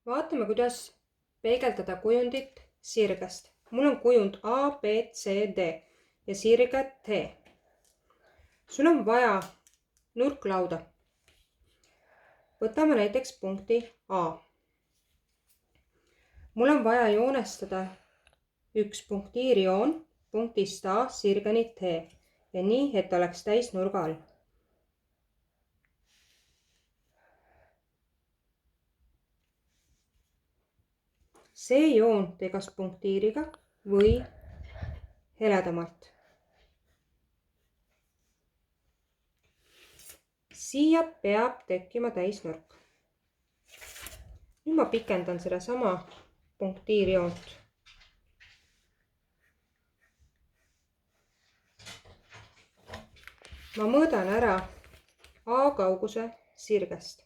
Vaatame, kuidas peegeldada kujundit sirgest. Mul on kujund A, B, C, D ja sirge T. Sul on vaja nurklauda. Võtame näiteks punkti A. Mul on vaja joonestada üks punktiirjoon punktist A sirgeni T ja nii, et oleks täisnurga all. See joon tee kas punktiiriga või heledamalt. Siia peab tekkima täisnurk. Nüüd ma pikendan seda sama punktiirjoont. Ma mõõdan ära A kauguse sirgest.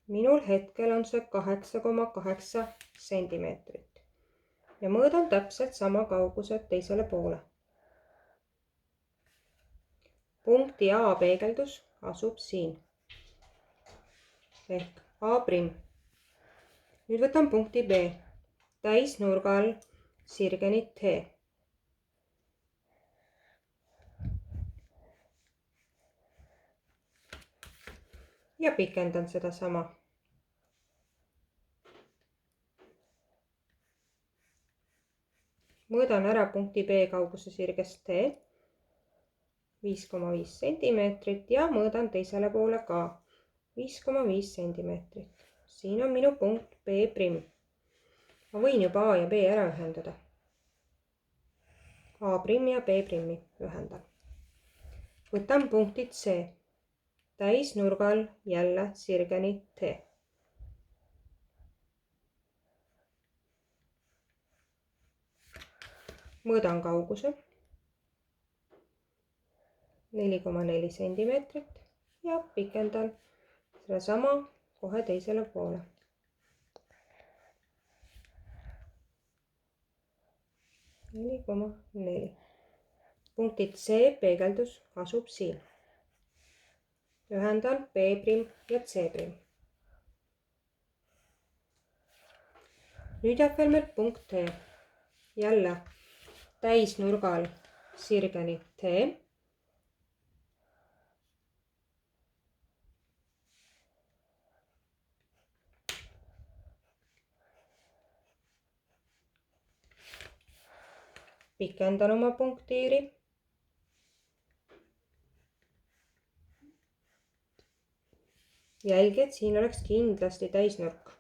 Minul hetkel on see 8,8 sentimeetrit ja mõõdan täpselt sama kauguse teisele poole. Punkti A peegeldus asub siin ehk A'. Nüüd võtan punkti B täisnurga all sirgeni T. Ja pikendan seda sama. Mõõdan ära punkti B kauguse sirgest T 5,5 sentimeetrit ja mõõdan teisele poole ka 5,5 sentimeetrit. Siin on minu punkt B'. Ma võin juba A ja B ära ühendada. A' ja B' ühendan. Võtan punktid C. Täisnurgal jälle sirgeni T. Mõõdan kauguse 4,4 sentimeetrit ja pikendan selle sama kohe teisele poole. 4,4. Punktid C peegeldus asub siin. Ühendan B' ja C'. Nüüd jääb veel meil punkt T. Jälle täisnurga all sirgeni T. Pikendan oma punktiiri. Jälgi, et siin oleks kindlasti täisnurk.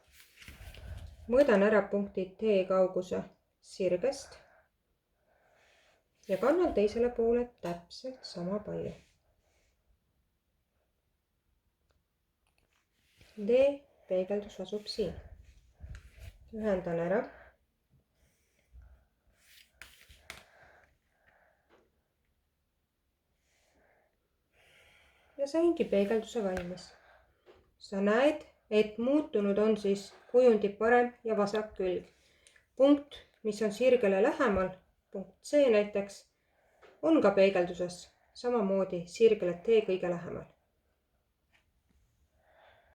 Mõõdan ära punktid T kauguse sirgest ja kannan teisele poole täpselt sama palju. D peegeldus asub siin. Ühendan ära. Ja saingi peegelduse valmis. Sa näed, et muutunud on siis kujundi parem ja vasak külg. Punkt, mis on sirgele lähemal, punkt C näiteks, on ka peegelduses samamoodi sirgele T kõige lähemal.